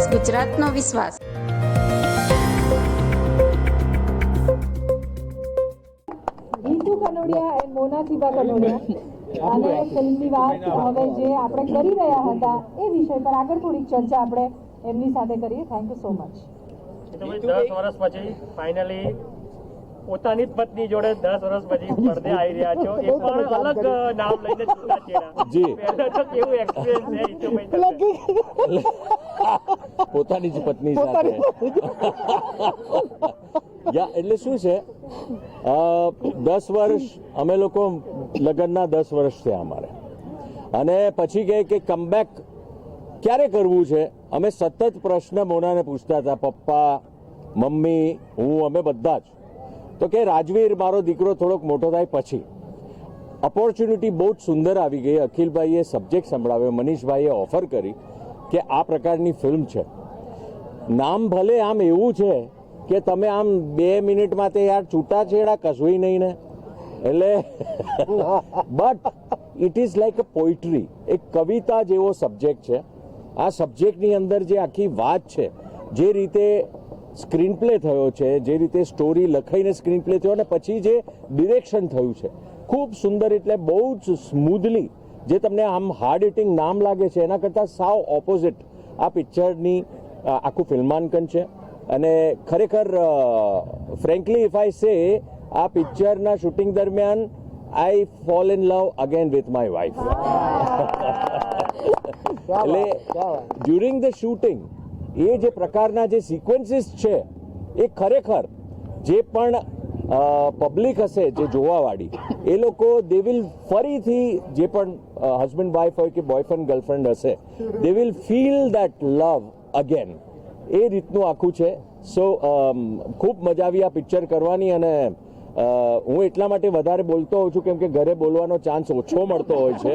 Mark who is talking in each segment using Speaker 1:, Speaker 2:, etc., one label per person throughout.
Speaker 1: વિશ્વાસ, ગુજરાતનો વિશ્વાસ.
Speaker 2: રીતુ કનોડિયા અને મોના થીબા કનોડિયા અને ફિલ્મની વાત હવે જે આપણે કરી રહ્યા હતા એ વિષય પર આગળ થોડીક ચર્ચા આપણે એમની સાથે કરીએ. Thank you so much.
Speaker 3: 10 વર્ષ પછી ફાઇનલી પોતાની જ પત્ની જોડે 10 વર્ષ પછી પડદે આવી રહ્યા છો. એ પણ અલગ નામ લઈને છૂટાછેડા.
Speaker 4: જી,
Speaker 3: પહેલા તો કેવું એક્સપિરિયન્સ છે ઈતુભાઈ?
Speaker 4: પોતાની જ પત્ની સાથે એટલે શું છે, 10 વર્ષ અમે લોકો લગ્નના 10 વર્ષ થયા અમારે, અને પછી કહે કે કમબેક ક્યારે કરવું છે. અમે સતત પ્રશ્ન મોનાને પૂછતા હતા, પપ્પા, મમ્મી, હું, અમે બધા જ. તો કે રાજવીર, મારો દીકરો થોડોક મોટો થાય પછી. ઓપોર્ચ્યુનિટી બહુ જ સુંદર આવી ગઈ. અખિલભાઈએ સબ્જેક્ટ સંભળાવ્યો, મનીષભાઈએ ઓફર કરી કે આ પ્રકારની ફિલ્મ છે. નામ ભલે આમ એવું છે કે તમે આમ 2 મિનિટમાં તે યાર છૂટાછેડા કશું નહીં ને, એટલે but it is like a poetry, એક કવિતા જેવો સબ્જેક્ટ છે. આ સબ્જેક્ટની અંદર જે આખી વાત છે, જે રીતે સ્ક્રીન પ્લે થયો છે, જે રીતે સ્ટોરી લખાઈને સ્ક્રીન પ્લે થયો, અને પછી જે ડિરેક્શન થયું છે, ખૂબ સુંદર. એટલે બહુ જ સ્મૂધલી, જે તમને આમ હાર્ડ હિટિંગ નામ લાગે છે એના કરતાં સાવ ઓપોઝિટ આ પિક્ચરની આખું ફિલ્માંકન છે. અને ખરેખર ફ્રેન્કલી ઇફ આઈ સે, આ પિક્ચરના શૂટિંગ દરમિયાન I fall in love again with my wife. એટલે ડ્યુરિંગ ધ શૂટિંગ એ જે પ્રકારના જે સિક્વન્સીસ છે, એ ખરેખર જે પણ પબ્લિક હશે, જે જોવાવાળી, એ લોકો દે વિલ ફરીથી, જે પણ હસબન્ડ વાઇફ હોય કે બોયફ્રેન્ડ ગર્લફ્રેન્ડ હશે, they will feel that love again. એ રીતનું આખું છે. સો ખૂબ મજા આવી આ પિક્ચર કરવાની. અને હું એટલા માટે વધારે બોલતો હોઉં છું કેમ કે ઘરે બોલવાનો ચાન્સ ઓછો મળતો હોય છે.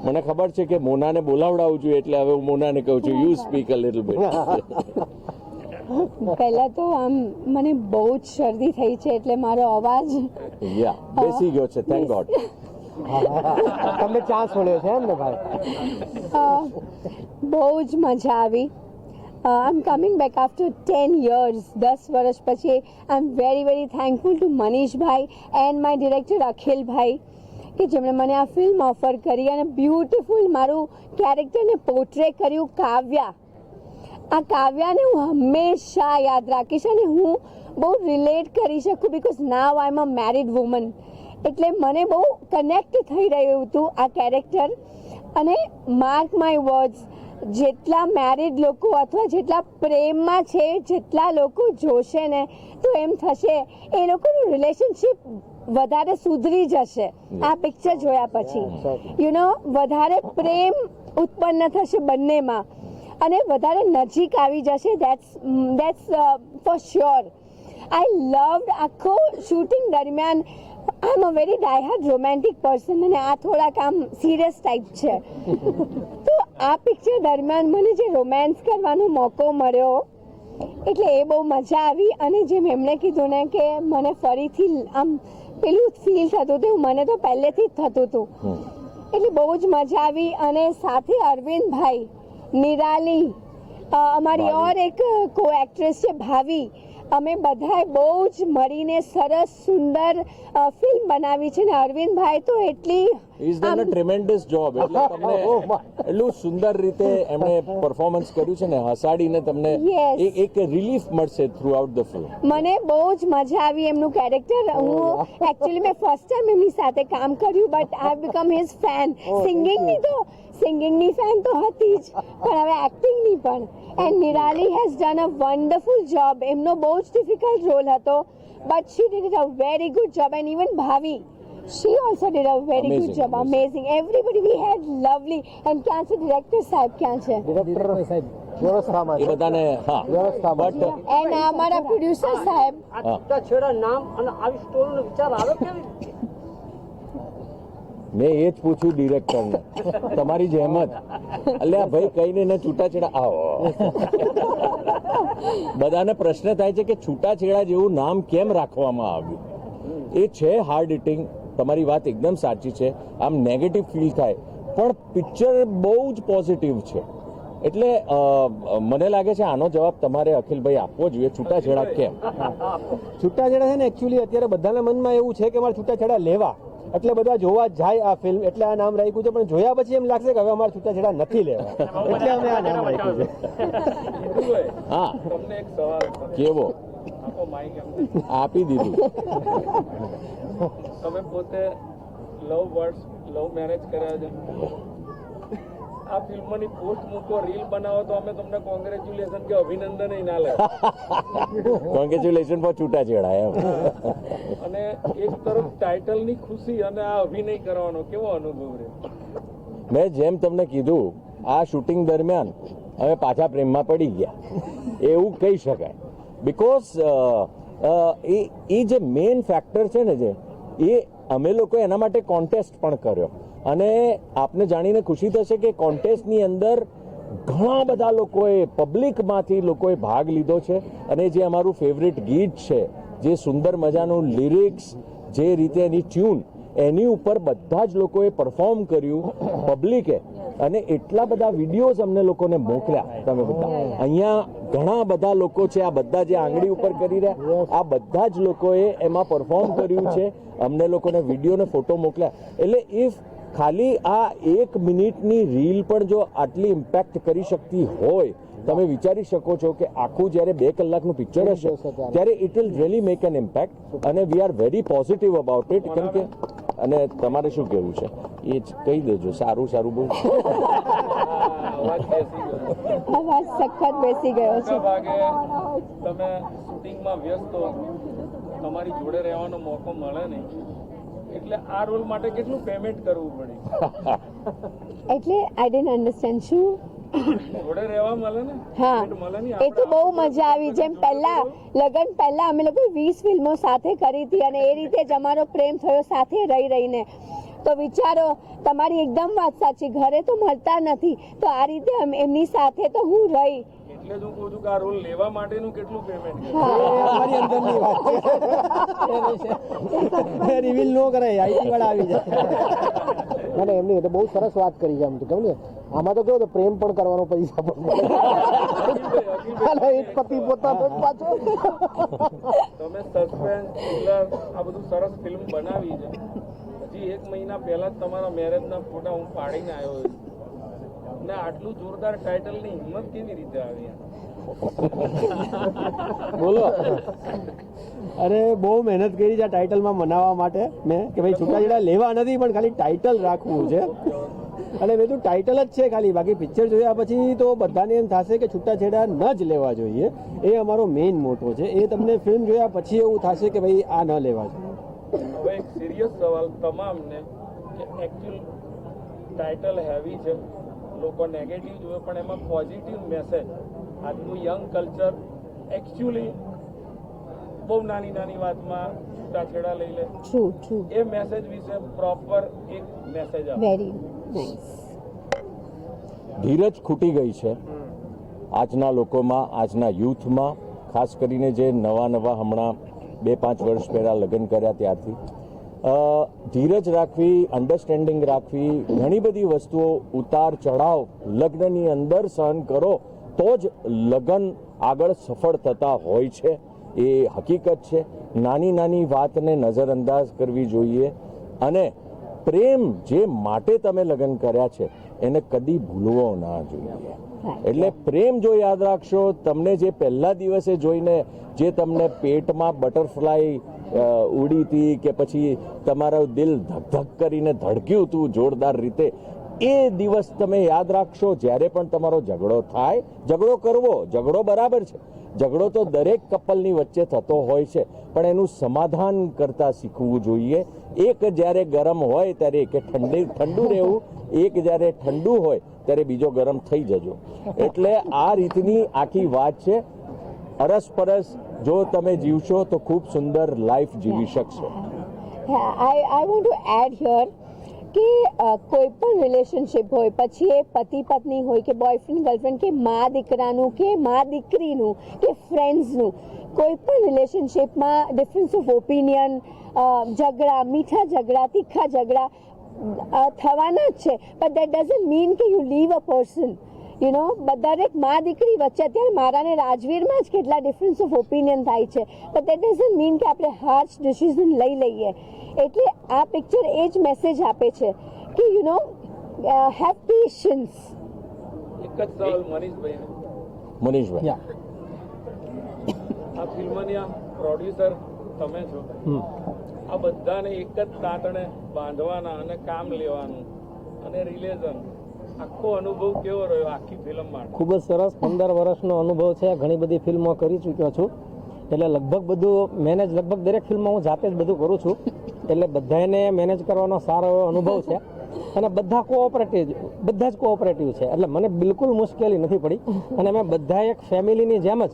Speaker 4: મને ખબર છે કે મોનાને બોલાવડાવું છું, એટલે હવે હું મોનાને કહું છું, you speak a little bit.
Speaker 5: પહેલા તો આમ મને બહુ જ શરદી થઈ છે, એટલે મારો અવાજ
Speaker 4: બેસી ગયો છે. Thank God.
Speaker 6: તમને ચાન્સ મળ્યો છે એમ ને ભાઈ?
Speaker 5: બહુ જ મજા આવી. I am coming back after 10 years, 10 વર્ષ પછી. I am very very thankful to મનીષભાઈ એન્ડ માય ડિરેક્ટર અખિલભાઈ, કે જેમણે મને આ ફિલ્મ ઓફર કરી અને બ્યુટિફુલ મારું કેરેક્ટરને પોર્ટ્રે કર્યું. કાવ્યા, આ કાવ્યાને હું હંમેશા યાદ રાખીશ અને હું બહુ રિલેટ કરી શકું, because now I am a married woman. એટલે મને બહુ કનેક્ટ થઈ રહ્યું હતું આ કેરેક્ટર. અને માર્ક માય વર્ડ્સ, જેટલા મેરિડ લોકો અથવા જેટલા પ્રેમમાં છે, જેટલા લોકો જોશે ને, તો એમ થશે એ લોકોનું રિલેશનશિપ વધારે સુધરી જશે આ પિક્ચર જોયા પછી. યુ નો, વધારે પ્રેમ ઉત્પન્ન થશે બંનેમાં અને વધારે નજીક આવી જશે. That's for sure. I loved આખો શૂટિંગ દરમિયાન. આઈ am a very ડાયહાર્ડ romantic person, અને આ થોડાક આમ સિરિયસ ટાઈપ છે. તો આ પિક્ચર દરમિયાન મને જે રોમેન્સ કરવાનો મોકો મળ્યો, એટલે એ બહુ મજા આવી. અને જેમ એમણે કીધું ને કે મને ફરીથી આમ પેલું ફીલ થતું હતું, મને તો પહેલેથી જ થતું હતું. એટલે બહુ જ મજા આવી. અને સાથે અરવિંદભાઈ, નિરાલી, અમારી ઓર એક કો એક્ટ્રેસ છે ભાવી, અમે બધાએ બહુ જ મળીને સરસ સુંદર ફિલ્મ બનાવી છે. ને અરવિંદભાઈ તો એટલી
Speaker 4: is done a tremendous job. એટલે તમને એટલું સુંદર રીતે એમણે પરફોર્મન્સ કર્યું છે ને, હસાડીને તમને એક રિલીફ મળશે થ્રુ આઉટ ધ ફિલ્મ.
Speaker 5: મને બહુ જ મજા આવી એમનું કેરેક્ટર. હું એકચ્યુઅલી મેં ફર્સ્ટ ટાઈમ એમની સાથે કામ કર્યું, but I have become his fan. સિંગિંગની ફેન તો હતી જ, પણ હવે એક્ટિંગની પણ. And Nirali has done a wonderful job. એમનો બહુ જ ડિફિકલ્ટ રોલ હતો, but she did a very good job. And even Bhavi, she also did a very good job. Amazing. Everybody, we had lovely. And ક્યાં છે ડિરેક્ટર સાહેબ? ક્યાં છે
Speaker 6: director સાહેબ? વ્યવસ્થામાં
Speaker 4: એ બધાને. હા,
Speaker 6: વ્યવસ્થામાં.
Speaker 4: બટ
Speaker 5: એન્ડ અમારા પ્રોડ્યુસર સાહેબ.
Speaker 3: આ છૂટાછેડા નામ અને આવી સ્ટોરીનો વિચાર આવ્યો કેવી રીતે?
Speaker 4: મેં એ જ પૂછ્યું ડિરેક્ટરને, તમારી જેમ જ. અલ્યા ભાઈ, કહીને ને છૂટાછેડા આવો. બધાને પ્રશ્ન થાય છે કે છૂટાછેડા જેવું નામ કેમ રાખવામાં આવ્યું. એ છે હાર્ડ હિટિંગ. તમારી વાત એકદમ સાચી છે. આમ નેગેટિવ ફીલ થાય, પણ પિક્ચર બહુ જ પોઝિટિવ છે. એટલે મને લાગે છે આનો જવાબ તમારે અખિલભાઈ આપવો જોઈએ. છૂટાછેડા કેમ?
Speaker 6: છૂટાછેડા છે ને એકચ્યુઅલી અત્યારે બધાના મનમાં એવું છે કે મારે છૂટાછેડા લેવા, એટલે બધા જોવા જાય આ ફિલ્મ, એટલે આ નામ રાખ્યું છે. પણ જોયા પછી એમ લાગશે કે હવે અમારે છૂટાછેડા નથી લેવા, એટલે અમે આ નામ રાખ્યું છે.
Speaker 4: હા,
Speaker 1: તમને એક સવાલ
Speaker 4: કેવો?
Speaker 1: આપો માઈક એમ.
Speaker 4: આપી દીધું.
Speaker 1: તમે પોતે લવ મેરેજ કર્યા છે. આ ફિલ્મની પોસ્ટ મૂકો, રીલ બનાવો તો અમે તમને કોંગ્રેચ્યુલેશન કે અભિનંદન ના લે.
Speaker 4: કોંગ્રેચ્યુલેશન ફોર છૂટાછેડા એમ.
Speaker 1: અને એક તરફ ટાઇટલની ખુશી અને આ અભિનય કરવાનો કેવો અનુભવ રહ્યો?
Speaker 4: મેં જેમ તમને કીધું, આ શૂટિંગ દરમિયાન અમે પાછા પ્રેમમાં પડી ગયા એવું કહી શકાય. બિકોઝ એ જે મેઇન ફેક્ટર છે ને, જે એ અમે લોકો એના માટે કોન્ટેસ્ટ પણ કર્યો. અને આપને જાણીને ખુશી થશે કે કોન્ટેસ્ટની અંદર ઘણા બધા લોકોએ, પબ્લિકમાંથી લોકોએ ભાગ લીધો છે. અને જે અમારું ફેવરિટ ગીત છે, જે સુંદર મજાનું લિરિક્સ, જે રીતે એની ટ્યુન, એની ઉપર બધા જ લોકોએ પરફોર્મ કર્યું પબ્લિકે. અને એટલા બધા વિડીયોઝ અમને લોકોને મોકલ્યા. તમે બધા અહીંયા ઘણા બધા લોકો છે, આ બધા જે આંગળી ઉપર કરી રહ્યા, આ બધા જ લોકોએ એમાં પરફોર્મ કર્યું છે. અમને લોકોને વિડીયો ને ફોટો મોકલ્યા. એટલે ઇફ ખાલી આ 1 મિનિટની રીલ પણ જો આટલી ઇમ્પેક્ટ કરી શકતી હોય, તમે વિચારી શકો છો કે આખું જ્યારે 2 કલાકનું પિક્ચર હશે ત્યારે it will really make an impact. અને we are very positive about it. કેમ કે અને તમારે શું કહેવું છે એ જ કહી દેજો. સારું બહુ
Speaker 1: અવાજ બેસી ગયો.
Speaker 5: અવાજ સખત બેસી ગયો છે.
Speaker 1: મોટા ભાગે તમે શૂટિંગમાં વ્યસ્ત હો, તમારી જોડે રહેવાનો મોકો મળે નહીં, એટલે આ રોલ માટે કેટલું પેમેન્ટ કરવું પડે?
Speaker 5: એટલે આઈ ડોન્ટ અન્ડરસ્ટેન્ડ. શું?
Speaker 1: જોડે રહેવા મળે ને,
Speaker 5: હા,
Speaker 1: પેમેન્ટ મળે નહીં.
Speaker 5: એ તો બહુ મજા આવી. જેમ પહેલા લગ્ન પહેલા અમે લોકો 20 ફિલ્મો સાથે કરી હતી, અને એ રીતે જ અમારો પ્રેમ થયો સાથે રહીને. તો વિચારો, તમારી એકદમ વાત સાચી, ઘરે તો મળતા નથી, તો આ રીતે એમની સાથે તો હું રહી.
Speaker 1: એટલે જ હું કહું છું કે આ રોલ લેવા માટેનું કેટલું પેમેન્ટ?
Speaker 6: એ અમારી અંદરની વાત છે, રિવીલ ન કરાય, આઈટી વાળા આવી જાય. ના એમની તો બહુ સરસ વાત કરી છે. આમ તો કેમ ને, આમાં તો કેવું પ્રેમ પણ કરવાનો પૈસા પણ પતિ પોતાનો પાછો.
Speaker 1: તમે સસ્પેન્સ, થ્રિલર, આ બધું સરસ ફિલ્મ બનાવી છે. હજી 1 મહિના પહેલા જ તમારા મેરેજના ફોટા હું પાડીને આવ્યો છું, ને આટલું જોરદાર ટાઇટલની હિંમત કેવી રીતે આવી?
Speaker 6: બોલો. અરે બહુ મહેનત કરી છે આ ટાઇટલમાં મનાવવા માટે મેં, કે ભાઈ છૂટાછેડા લેવા નથી પણ ખાલી ટાઇટલ રાખવું છે. અને મેં તો ટાઇટલ જ છે ખાલી, બાકી પિક્ચર જોયા પછી તો બધાને એમ થશે કે છૂટાછેડા ન જ લેવા જોઈએ. એ અમારો મેઇન મોટો છે. એ તમને ફિલ્મ જોયા પછી એવું થશે કે ભાઈ આ ન લેવા જોઈએ.
Speaker 1: હવે એક સિરિયસ સવાલ તમામને, કે એકચ્યુઅલ ટાઇટલ હેવી છે, લોકો નેગેટિવ જોવે, પણ એમાં પોઝિટિવ મેસેજ. આજનું યંગ કલ્ચર એકચ્યુઅલી બહુ નાની વાતમાં છૂટાછેડા લઈ લે.
Speaker 5: ટ્રુ.
Speaker 1: એ મેસેજ વિશે પ્રોપર એક મેસેજ આપો.
Speaker 5: Very nice.
Speaker 4: ધીરજ ખૂટી ગઈ છે આજના લોકોમાં, આજના યુથમાં. ખાસ કરીને જે નવા હમણાં 2-5 વર્ષ પહેલાં લગ્ન કર્યા ત્યારથી ધીરજ રાખવી, અન્ડરસ્ટેન્ડિંગ રાખવી, ઘણી બધી વસ્તુઓ ઉતાર ચઢાવ લગ્નની અંદર સહન કરો તો જ લગ્ન આગળ સફળ થતા હોય છે. એ હકીકત છે. નાની વાતને નજરઅંદાજ કરવી જોઈએ. અને પ્રેમ જે માટે તમે લગ્ન કર્યા છે એને કદી ભૂલવો ના જોઈએ. એટલે પ્રેમ જો યાદ રાખશો, તમને જે પહેલા દિવસે જોઈને જે તમને પેટમાં બટરફ્લાય ઉડી હતી, કે પછી તમારું દિલ ધક કરીને ધડક્યું હતું જોરદાર રીતે, એ દિવસ તમે યાદ રાખશો. જ્યારે પણ તમારો ઝઘડો થાય, ઝઘડો કરવો, ઝઘડો બરાબર છે, ઝઘડો તો દરેક કપલની વચ્ચે થતો હોય છે, પણ એનું સમાધાન કરતા શીખવું જોઈએ. એક જ્યારે ગરમ હોય ત્યારે એક ઠંડુ રહેવું, એક જ્યારે ઠંડુ હોય ત્યારે બીજો ગરમ થઈ જજો. એટલે આ રીતની આખી વાત છે. અરસપરસ જો તમે જીવશો તો ખૂબ સુંદર લાઈફ જીવી શકશો.
Speaker 5: I want to add here કે કોઈ પણ રિલેશનશિપ હોય, પછી એ પતિ પત્ની હોય કે બોયફ્રેન્ડ ગર્લફ્રેન્ડ કે મા દીકરાનું કે મા દીકરીનું કે ફ્રેન્ડ્સનું, કોઈ પણ રિલેશનશિપમાં ડિફરન્સ ઓફ ઓપિનિયન, ઝઘડા, મીઠા ઝઘડા, તીખા ઝઘડા થવાના જ છે. બટ દેટ ડઝન્ટ મીન કે you leave a person. You know દરેક મા દીકરી વચ્ચે અત્યારે મારા ને રાજવીરમાં જ કેટલા ડિફરન્સ ઓફ ઓપિનિયન થાય છે, બટ દેટ ડઝન્ટ મીન કે આપણે હાર્શ ડિસિઝન લઈ લઈએ. એટલે આ પિક્ચર એ જ મેસેજ આપે છે કે યુ નો હેવ પેશન્સ.
Speaker 1: એક જ સવાલ મનીષભાઈને,
Speaker 4: મનીષભાઈ,
Speaker 1: આ ફિલ્મના પ્રોડ્યુસર તમે છો, આ બધાને એક જ તાતણે બાંધવાના અને કામ લેવાનું અને રિલેશન, આખો અનુભવ કેવો રહ્યો આખી ફિલ્મ માટે?
Speaker 7: ખૂબ જ સરસ. 15 વર્ષનો અનુભવ છે, ઘણી બધી ફિલ્મો કરી ચૂક્યો છું, એટલે લગભગ બધું મેનેજ, લગભગ દરેક ફિલ્મમાં હું જાતે જ બધું કરું છું, એટલે બધાને મેનેજ કરવાનો સારો એવો અનુભવ છે અને બધા જ કોઓપરેટિવ છે, એટલે મને બિલકુલ મુશ્કેલી નથી પડી અને અમે બધા એક ફેમિલીની જેમ જ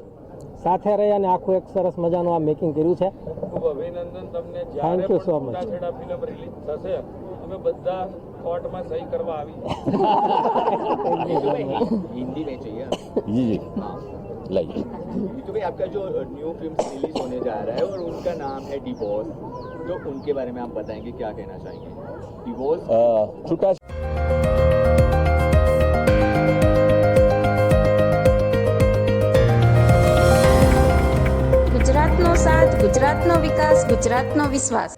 Speaker 7: સાથે રહી અને આખું એક સરસ મજાનું આ મેકિંગ કર્યું છે.
Speaker 1: ખૂબ અભિનંદન તમને.
Speaker 7: Thank you so much.
Speaker 1: છૂટાછેડા ફિલ્મ રિલીઝ થશે, અમે બધા કોર્ટમાં સહી કરવા આવી.
Speaker 8: हिंदी में चाहिए
Speaker 4: જી જી લાઈए.
Speaker 8: तो भाई आपका जो न्यू फिल्म रिलीज होने जा रहा है और उनका नाम है डिवोर्स, तो उनके बारे में आप बताएंगे, क्या कहना चाहेंगे? डिवोर्स
Speaker 4: છૂટા
Speaker 9: ગુજરાતનો સાથ, ગુજરાતનો વિકાસ, ગુજરાતનો વિશ્વાસ.